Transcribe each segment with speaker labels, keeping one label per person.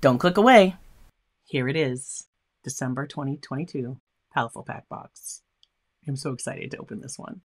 Speaker 1: Don't click away. Here it is, December 2022 Paletteful Pack box. I'm so excited to open this one.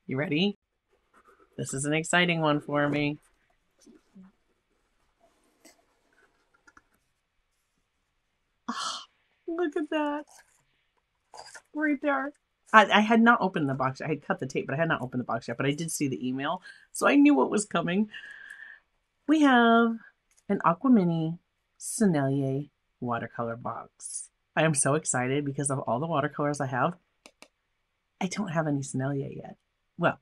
Speaker 1: You ready? This is an exciting one for me. Oh, look at that. Right there. I had not opened the box. I had cut the tape, but I had not opened the box yet. But I did see the email, so I knew what was coming. We have an Aqua Mini Sennelier watercolor box. I am so excited because of all the watercolors I have. I don't have any Sennelier yet. Well,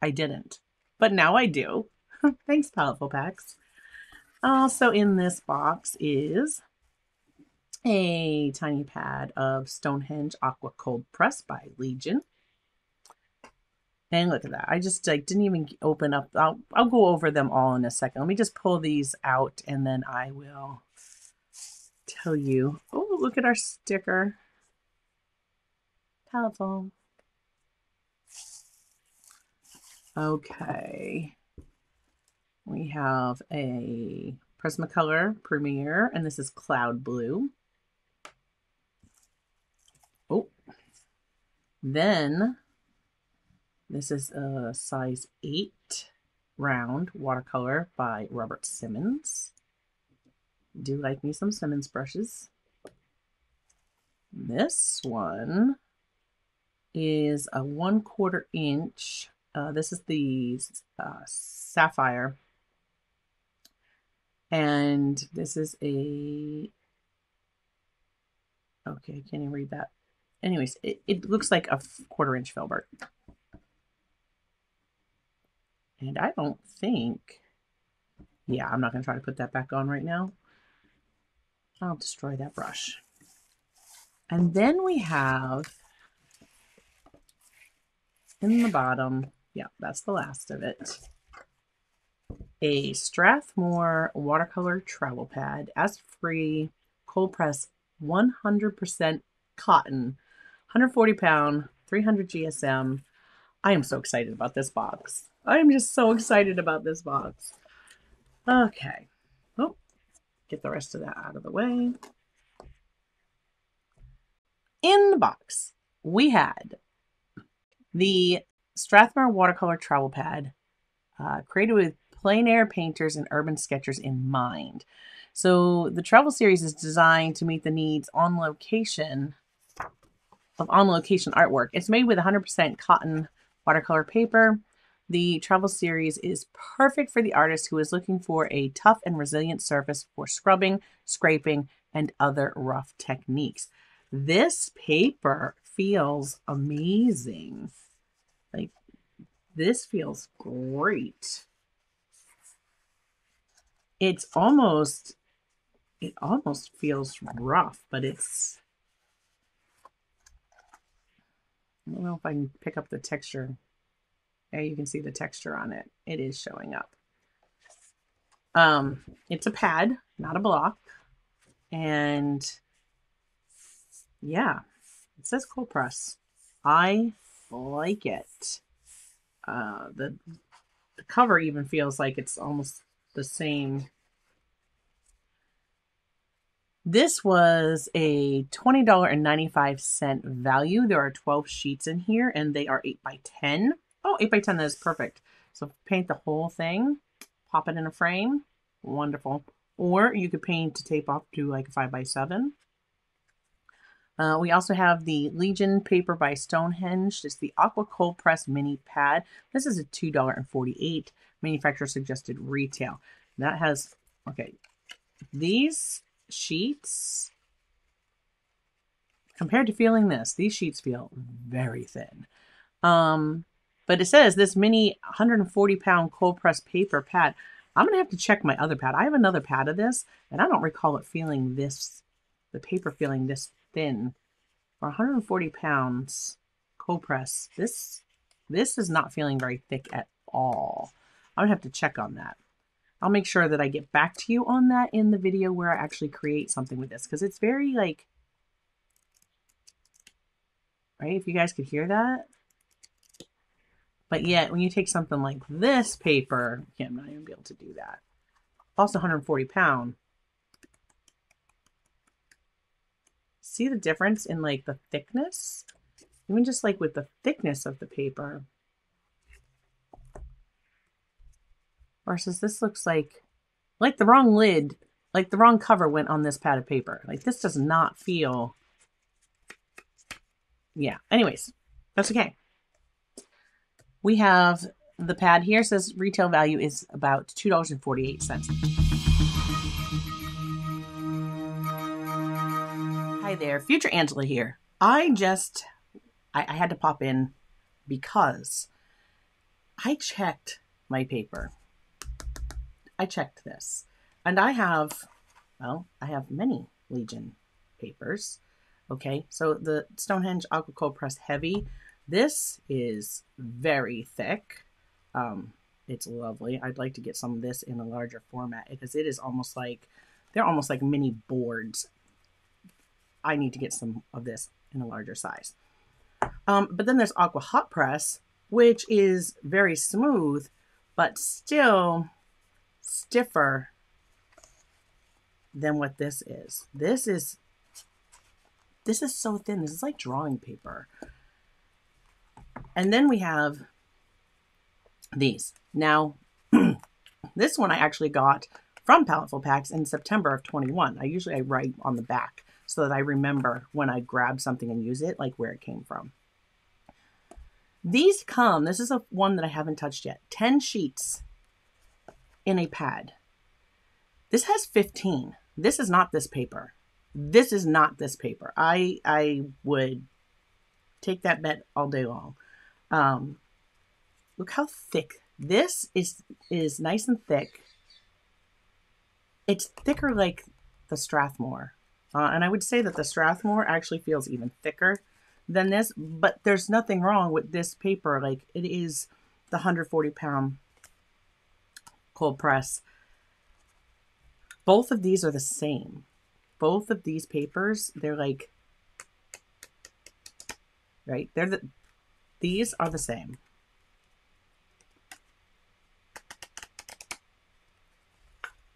Speaker 1: I didn't, but now I do. Thanks, Paletteful Packs. Also in this box is a tiny pad of Stonehenge Aqua Cold Press by Legion. And look at that. I just didn't even open up. I'll go over them all in a second. Let me just pull these out and then I will tell you. Oh, look at our sticker. Paletteful. Okay. We have a Prismacolor Premier, and this is Cloud Blue. Oh. Then this is a size 8 round watercolor by Robert Simmons. Do like me some Simmons brushes. This one is a 1/4 inch. This is the Sapphire. And this is a, okay, I can't even read that. Anyways, it looks like a 1/4 inch filbert. And I don't think, yeah, I'm not going to try to put that back on right now. I'll destroy that brush. And then we have, in the bottom, yeah, that's the last of it, a Strathmore watercolor travel pad, acid-free, cold press, 100% cotton, 140 pound, 300 GSM. I am so excited about this box. I am just so excited about this box. Okay. Oh, get the rest of that out of the way. In the box, we had the Strathmore watercolor travel pad, created with plein air painters and urban sketchers in mind. So the travel series is designed to meet the needs on location artwork. It's made with 100% cotton watercolor paper. The travel series is perfect for the artist who is looking for a tough and resilient surface for scrubbing, scraping, and other rough techniques. This paper feels amazing. Like, this feels great. It almost feels rough, but it's, I don't know if I can pick up the texture. Yeah, you can see the texture on it. It is showing up. It's a pad, not a block. And yeah, it says cold press. I like it. The cover even feels like it's almost the same. This was a $20.95 value. There are 12 sheets in here and they are 8x10. Oh, 8x10, that is perfect. So paint the whole thing, pop it in a frame. Wonderful. Or you could paint to tape off to like a 5x7. We also have the Legion paper by Stonehenge. It's the Aqua Cold Press Mini Pad. This is a $2.48. Manufacturer suggested retail. That has, okay, these sheets, compared to feeling this, these sheets feel very thin. But it says this mini 140 pound cold press paper pad. I'm going to have to check my other pad. I have another pad of this, and I don't recall it feeling this, the paper feeling this thin. For 140 pounds cold press, this is not feeling very thick at all. I'm going to have to check on that. I'll make sure that I get back to you on that in the video where I actually create something with this, because it's very like, right? If you guys could hear that. But yet, when you take something like this paper, yeah, I'm not even be able to do that. also 140 pound. See the difference in like the thickness? Even just like with the thickness of the paper. Versus this looks like the wrong lid, like the wrong cover went on this pad of paper. Like this does not feel, yeah. Anyways, that's okay. We have the pad here, says retail value is about $2.48. Hi there, future Angela here. I had to pop in because I checked my paper. I checked this, and I have many Legion papers. Okay, so the Stonehenge Aqua Cold Press Heavy, this is very thick. It's lovely. I'd like to get some of this in a larger format because it is almost like, they're almost like mini boards. I need to get some of this in a larger size. But then there's Aqua Hot Press, which is very smooth, but still stiffer than what this is. This is so thin. This is like drawing paper. And then we have these. Now, this one I actually got from Paletteful Packs in September of 21. I write on the back so that I remember when I grab something and use it, like where it came from. These come, this is one that I haven't touched yet, 10 sheets in a pad. This has 15. This is not this paper. This is not this paper. I would take that bet all day long. Look how thick. This is nice and thick. It's thicker like the Strathmore. And I would say that the Strathmore actually feels even thicker than this, but there's nothing wrong with this paper. Like, it is the 140 pound cold press. Both of these are the same. Both of these papers, they're like, right? These are the same.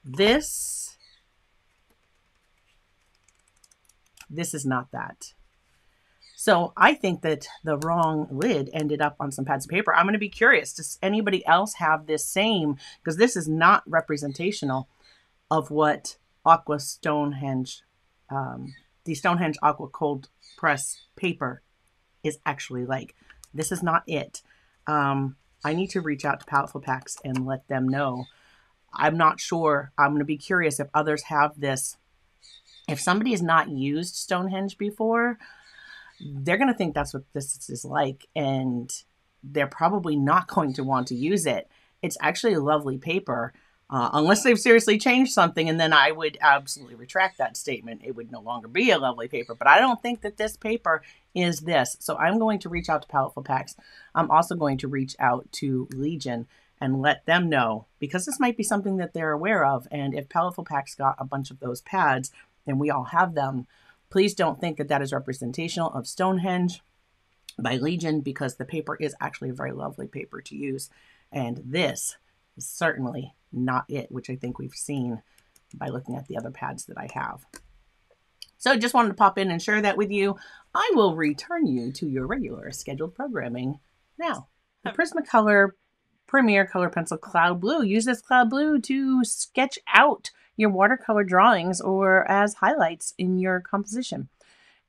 Speaker 1: This is not that. So I think that the wrong lid ended up on some pads of paper. I'm going to be curious. Does anybody else have this same? Because this is not representational of what Aqua Stonehenge, the Stonehenge Aqua Cold Press paper is actually like. This is not it. I need to reach out to Paletteful Packs and let them know. I'm not sure. I'm going to be curious if others have this. If somebody has not used Stonehenge before, they're going to think that's what this is like, and they're probably not going to want to use it. It's actually a lovely paper, unless they've seriously changed something, and then I would absolutely retract that statement. It would no longer be a lovely paper, but I don't think that this paper is this. So I'm going to reach out to Paletteful Packs. I'm also going to reach out to Legion and let them know, because this might be something that they're aware of. And if Paletteful Packs got a bunch of those pads and we all have them, please don't think that that is representational of Stonehenge by Legion, because the paper is actually a very lovely paper to use. And this is certainly not it, which I think we've seen by looking at the other pads that I have. So just wanted to pop in and share that with you. I will return you to your regular scheduled programming now. The Prismacolor Premier Color Pencil Cloud Blue. Use this Cloud Blue to sketch out your watercolor drawings or as highlights in your composition.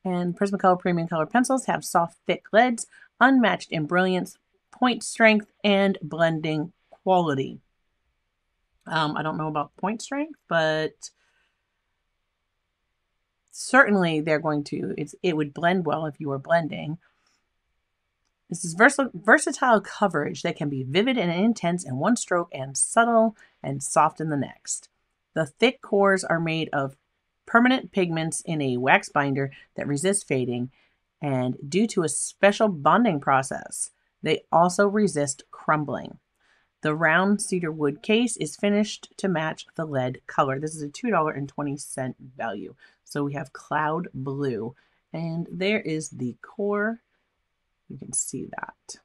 Speaker 1: And Prismacolor Premium Color Pencils have soft, thick leads, unmatched in brilliance, point strength, and blending quality. I don't know about point strength, but certainly they're going to, it would blend well if you were blending. This is versatile coverage that can be vivid and intense in one stroke and subtle and soft in the next. The thick cores are made of permanent pigments in a wax binder that resists fading, and due to a special bonding process, they also resist crumbling. The round cedar wood case is finished to match the lead color. This is a $2.20 value. So we have Cloud Blue, and there is the core. You can see that.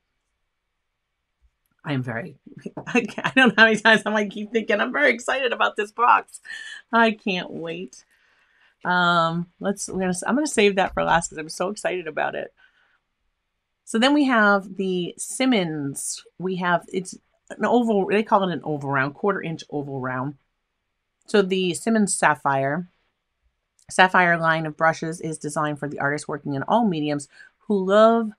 Speaker 1: I am very, I don't know how many times I'm like, keep thinking, I'm very excited about this box. I can't wait. I'm going to save that for last because I'm so excited about it. So then we have the Simmons. It's an oval, they call it an oval round, 1/4-inch oval round. So the Simmons Sapphire line of brushes is designed for the artists working in all mediums who love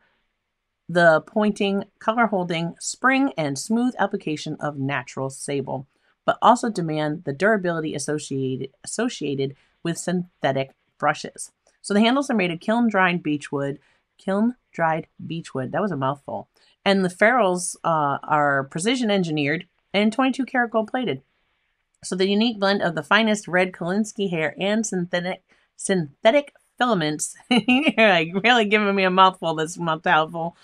Speaker 1: the pointing, color holding, spring, and smooth application of natural sable, but also demand the durability associated with synthetic brushes. So the handles are made of kiln-dried beechwood. That was a mouthful. And the ferrules are precision engineered and 22 karat gold plated. So the unique blend of the finest red Kolinsky hair and synthetic filaments, you're like really giving me a mouthful this mouthful,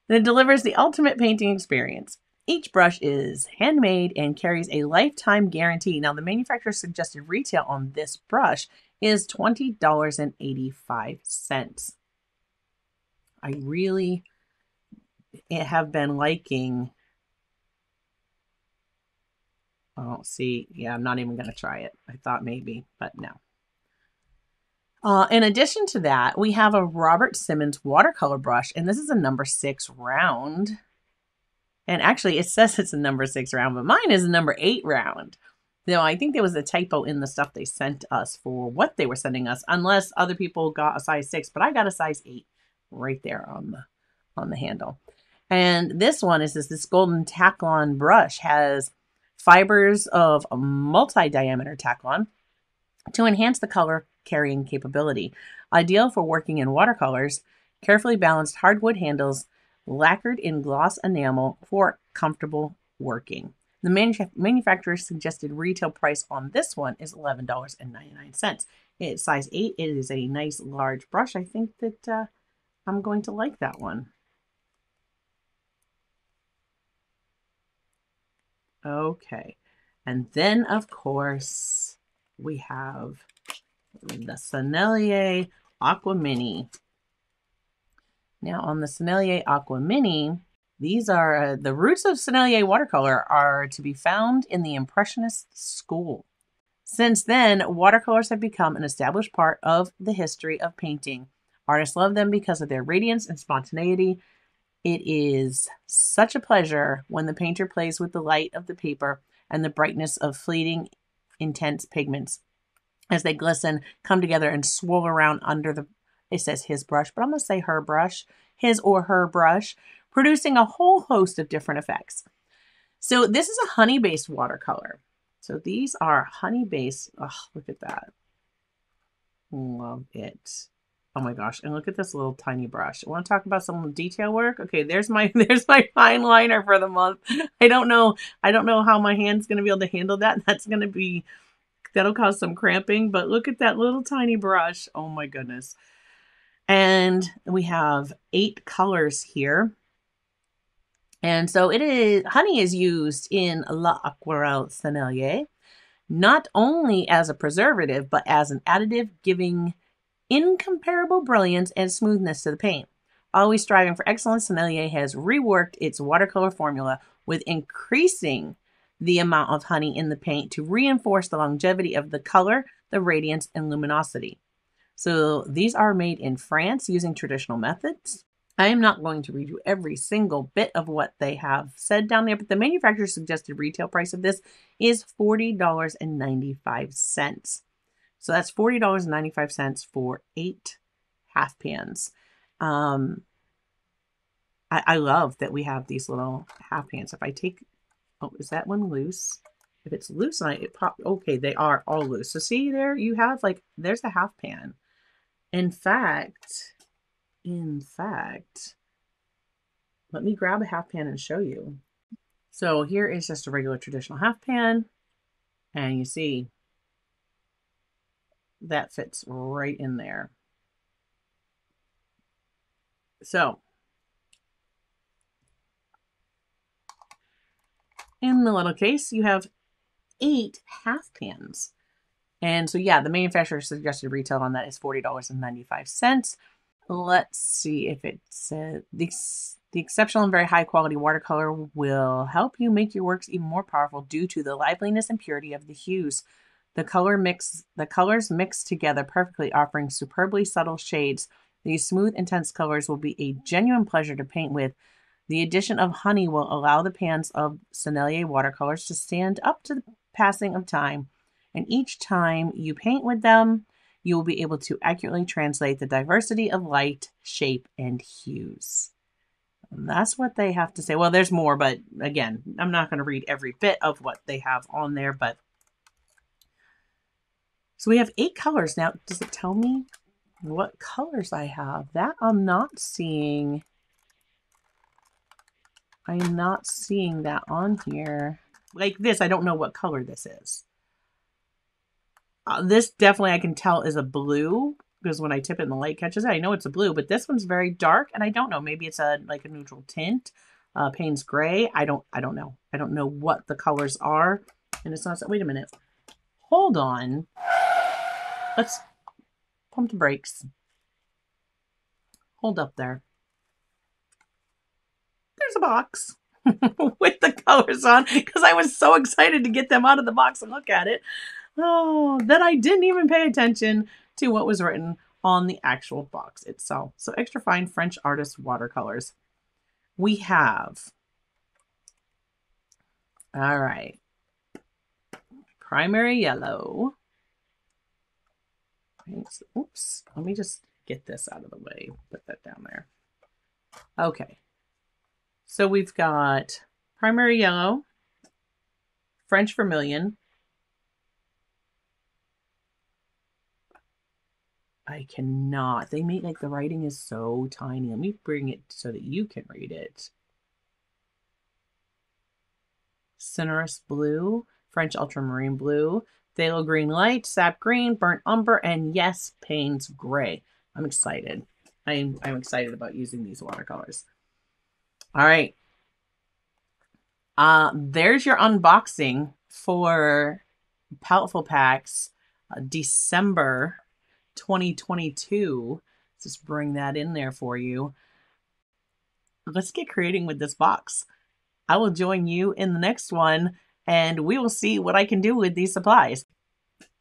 Speaker 1: that delivers the ultimate painting experience. Each brush is handmade and carries a lifetime guarantee. Now, the manufacturer's suggested retail on this brush is $20.85. I really have been liking. Oh, see, yeah, I'm not even going to try it. I thought maybe, but no. In addition to that, we have a Robert Simmons watercolor brush, and this is a number 6 round. And actually, it says it's a number 6 round, but mine is a number 8 round. Though I think there was a typo in the stuff they sent us for what they were sending us, unless other people got a size 6, but I got a size 8 right there on the handle. And this one is this golden Taklon brush, has fibers of a multi-diameter Taklon to enhance the color carrying capability. Ideal for working in watercolors, carefully balanced hardwood handles, lacquered in gloss enamel for comfortable working. The manufacturer's suggested retail price on this one is $11.99. It's size 8. It is a nice large brush. I think that I'm going to like that one. Okay. And then, of course, we have the Sennelier Aqua Mini. Now, on the Sennelier Aqua Mini, these are the roots of Sennelier watercolor are to be found in the Impressionist school. Since then, watercolors have become an established part of the history of painting. Artists love them because of their radiance and spontaneity. It is such a pleasure when the painter plays with the light of the paper and the brightness of fleeting, intense pigments as they glisten, come together, and swirl around under the, it says his brush, but I'm going to say her brush, his or her brush, producing a whole host of different effects. So this is a honey-based watercolor. So these are honey-based. Oh, look at that. Love it. Oh my gosh. And look at this little tiny brush. I want to talk about some detail work. Okay, there's my fine liner for the month. I don't know how my hand's going to be able to handle that. That'll cause some cramping, but look at that little tiny brush. Oh my goodness. And we have 8 colors here. And so honey is used in L'Aquarelle Sennelier, not only as a preservative, but as an additive, giving incomparable brilliance and smoothness to the paint. Always striving for excellence, Sennelier has reworked its watercolor formula with increasing the amount of honey in the paint to reinforce the longevity of the color, the radiance, and luminosity. So these are made in France using traditional methods. I am not going to read you every single bit of what they have said down there, but the manufacturer's suggested retail price of this is $40.95. So that's $40.95 for 8 half pans. I love that we have these little half pans. If I take, oh, is that one loose? If it's loose, okay, they are all loose. So see there, you have there's a half pan. In fact, let me grab a half pan and show you. So here is just a regular traditional half pan. And you see, that fits right in there. So, in the little case, you have 8 half pans. And so, yeah, the manufacturer suggested retail on that is $40.95. let's see if it says the exceptional and very high quality watercolor will help you make your works even more powerful due to the liveliness and purity of the hues. The colors mix together perfectly, offering superbly subtle shades. These smooth, intense colors will be a genuine pleasure to paint with. The addition of honey will allow the pans of Sennelier watercolors to stand up to the passing of time. And each time you paint with them, you will be able to accurately translate the diversity of light, shape, and hues. And that's what they have to say. Well, there's more, but again, I'm not going to read every bit of what they have on there, but so we have 8 colors. Now, does it tell me what colors I have? That I'm not seeing. I am not seeing that on here. Like this, I don't know what color this is. This definitely I can tell is a blue because when I tip it and the light catches it, I know it's a blue, but this one's very dark and I don't know. Maybe it's like a neutral tint. Payne's gray. I don't know. I don't know what the colors are. And it's not, wait a minute. Hold on. Let's pump the brakes. Hold up there. There's a box with the colors on because I was so excited to get them out of the box and look at it. Oh, that I didn't even pay attention to what was written on the actual box itself. So extra fine French artist watercolors. We have, all right, primary yellow. Oops, let me just get this out of the way. Put that down there. Okay. So we've got primary yellow, French vermilion. I cannot. They make like the writing is so tiny. Let me bring it so that you can read it. Cinerus blue, French ultramarine blue, phthalo green light, sap green, burnt umber, and yes, Payne's gray. I'm excited. I'm excited about using these watercolors. All right. There's your unboxing for Paletteful Packs, December 2022. Let's just bring that in there for you. Let's get creating with this box. I will join you in the next one and we will see what I can do with these supplies.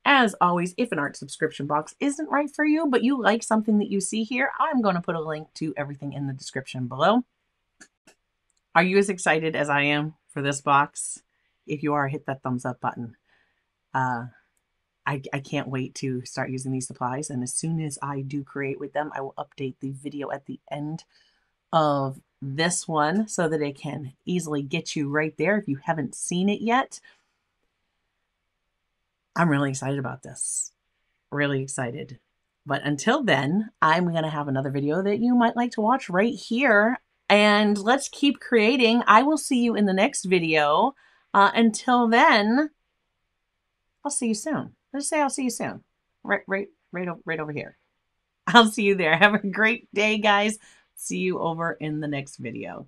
Speaker 1: As always, if an art subscription box isn't right for you, but you like something that you see here, I'm going to put a link to everything in the description below. Are you as excited as I am for this box? If you are, hit that thumbs up button. I can't wait to start using these supplies. And as soon as I do create with them, I will update the video at the end of this one so that it can easily get you right there if you haven't seen it yet. I'm really excited about this. Really excited. But until then, I'm going to have another video that you might like to watch right here. And let's keep creating. I will see you in the next video. Until then, I'll see you soon. Let's say I'll see you soon. Right over here. I'll see you there. Have a great day, guys. See you over in the next video.